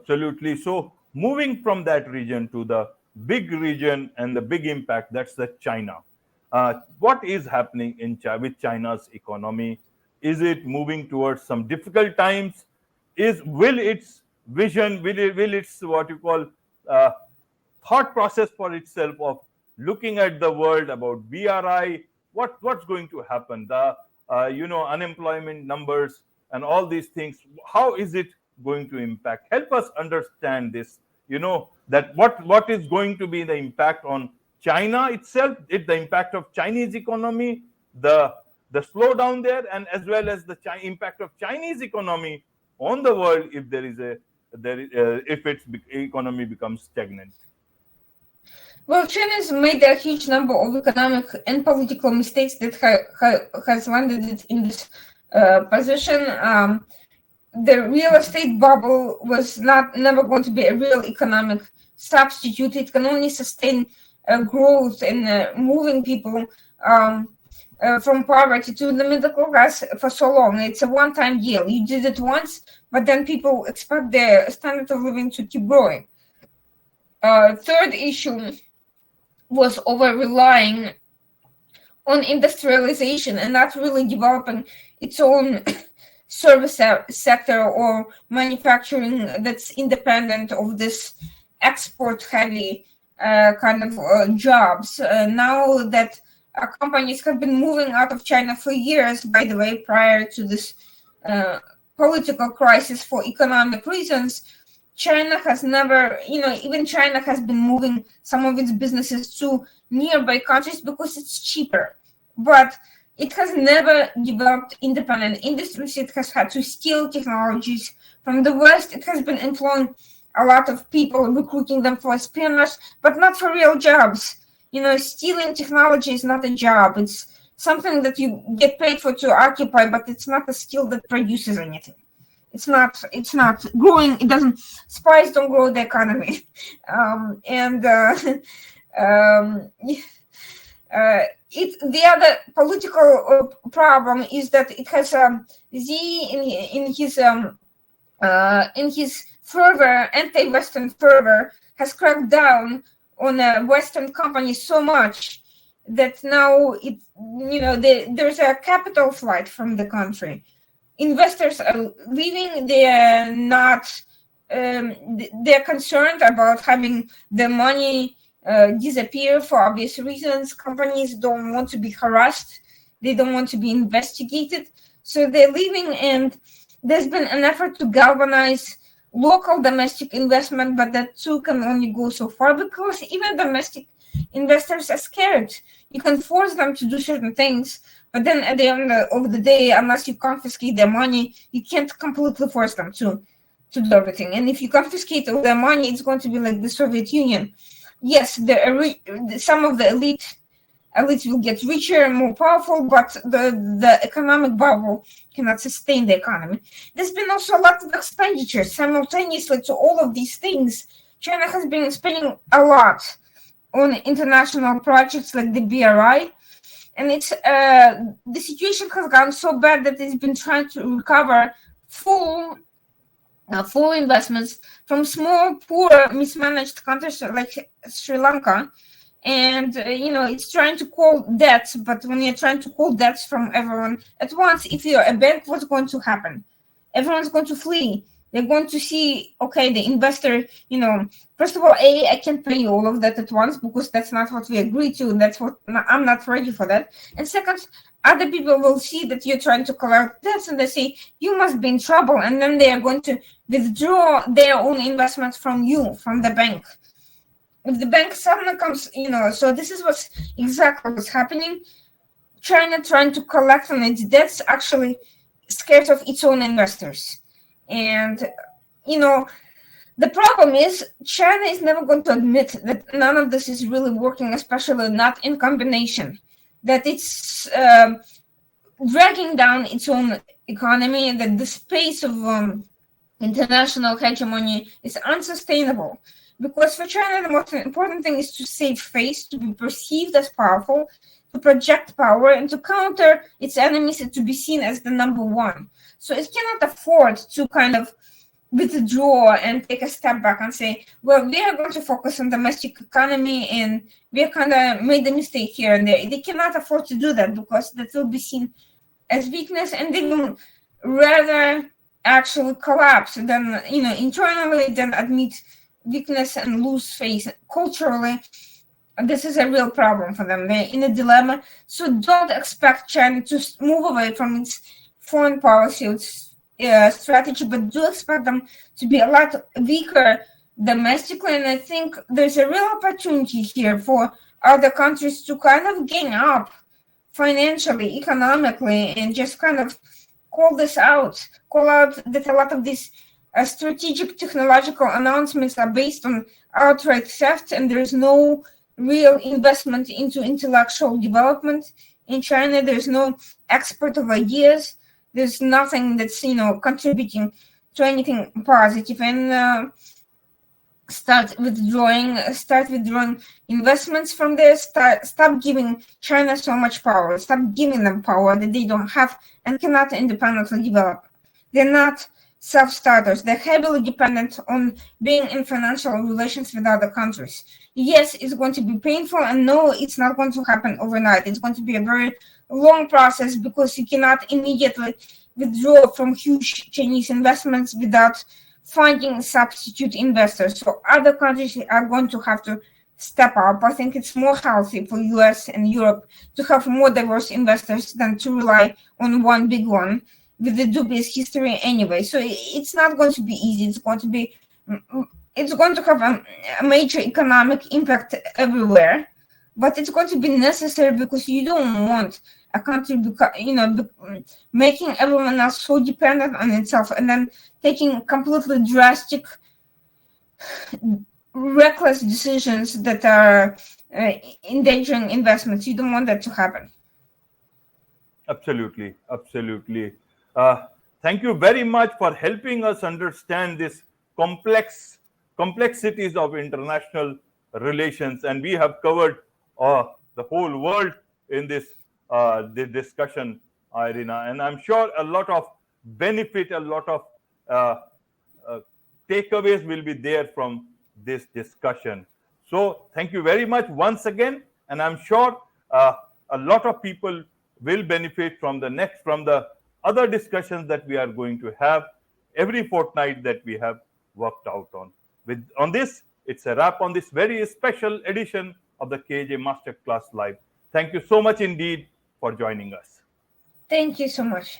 Absolutely. So moving from that region to the big region and the big impact, that's the China. What is happening in with China's economy? Is it moving towards some difficult times? Will its vision, will its what you call uh, thought process for itself of looking at the world about BRI, what's going to happen? The unemployment numbers and all these things. How is it going to impact? Help us understand this. That what is going to be the impact on China itself, the impact of Chinese economy, the slowdown there, and as well as the impact of Chinese economy on the world if if its economy becomes stagnant. Well, China has made a huge number of economic and political mistakes that has landed it in this position. The real estate bubble was never going to be a real economic substitute. It can only sustain growth and moving people from poverty to the middle class for so long. It's a one-time deal. You did it once, but then people expect their standard of living to keep growing. Third issue was over-relying on industrialization and not really developing its own service sector or manufacturing that's independent of this export-heavy kind of jobs. Now that companies have been moving out of China for years, by the way, prior to this political crisis for economic reasons, China has never, even China has been moving some of its businesses to nearby countries because it's cheaper. But it has never developed independent industries. It has had to steal technologies from the West. It has been employing a lot of people, recruiting them for espionage, but not for real jobs. Stealing technology is not a job. It's something that you get paid for to occupy, but it's not a skill that produces anything. It's not growing. It doesn't. Spies don't grow the economy, the other political problem is that it has Xi in his fervor, anti-Western fervor, has cracked down on Western companies so much that now there's a capital flight from the country. Investors are leaving. They're not. They're concerned about having the money disappear for obvious reasons. Companies don't want to be harassed. They don't want to be investigated. So they're leaving, and there's been an effort to galvanize local domestic investment, but that too can only go so far because even domestic investors are scared. You can force them to do certain things, but then at the end of the day, unless you confiscate their money, you can't completely force them to do everything. And if you confiscate all their money, it's going to be like the Soviet Union. Yes, some of the elites will get richer and more powerful, but the economic bubble cannot sustain the economy. There's been also a lot of expenditures simultaneously to all of these things. China has been spending a lot on international projects like the BRI, and it's the situation has gotten so bad that it's been trying to recover full investments from small, poor, mismanaged countries like Sri Lanka. And, it's trying to call debts, but when you're trying to call debts from everyone at once, if you're a bank, what's going to happen? Everyone's going to flee. They're going to see, okay, the investor, first of all, I can't pay you all of that at once because that's not what we agreed to. And I'm not ready for that. And second, other people will see that you're trying to collect debts and they say, you must be in trouble. And then they are going to withdraw their own investments from you, from the bank. If the bank suddenly comes, so this is what's happening. China trying to collect on its debts actually scares of its own investors. And, the problem is China is never going to admit that none of this is really working, especially not in combination, that it's dragging down its own economy, and that the space of international hegemony is unsustainable. Because for China, the most important thing is to save face, to be perceived as powerful, to project power, and to counter its enemies and to be seen as the number one. So it cannot afford to kind of withdraw and take a step back and say, well, we are going to focus on domestic economy and we kind of made a mistake here and there. They cannot afford to do that because that will be seen as weakness, and they will rather actually collapse than, internally, than admit weakness and lose face. Culturally, this is a real problem for them. They're in a dilemma. So don't expect China to move away from its foreign policy, its strategy, but do expect them to be a lot weaker domestically. And I think there's a real opportunity here for other countries to kind of gain up financially, economically, and just kind of call out that a lot of these strategic technological announcements are based on outright theft, and there's no real investment into intellectual development in China. There's no export of ideas. There's nothing that's contributing to anything positive, and start withdrawing investments from there. Stop giving China so much power. Stop giving them power that they don't have and cannot independently develop. They're not self-starters. They're heavily dependent on being in financial relations with other countries. Yes, it's going to be painful, and no, it's not going to happen overnight. It's going to be a very long process because you cannot immediately withdraw from huge Chinese investments without finding substitute investors. So other countries are going to have to step up. I think it's more healthy for US and Europe to have more diverse investors than to rely on one big one with the dubious history anyway. So it's not going to be easy. It's going to have a major economic impact everywhere, but it's going to be necessary because you don't want a country, making everyone else so dependent on itself and then taking completely drastic, reckless decisions that are endangering investments. You don't want that to happen. Absolutely. Thank you very much for helping us understand this complexities of international relations, and we have covered the whole world in this discussion, Irina. And I'm sure a lot of benefit, a lot of takeaways will be there from this discussion. So thank you very much once again, and I'm sure a lot of people will benefit from the other discussions that we are going to have every fortnight that we have worked out on. On this, it's a wrap on this very special edition of the KJ Masterclass Live. Thank you so much indeed for joining us. Thank you so much.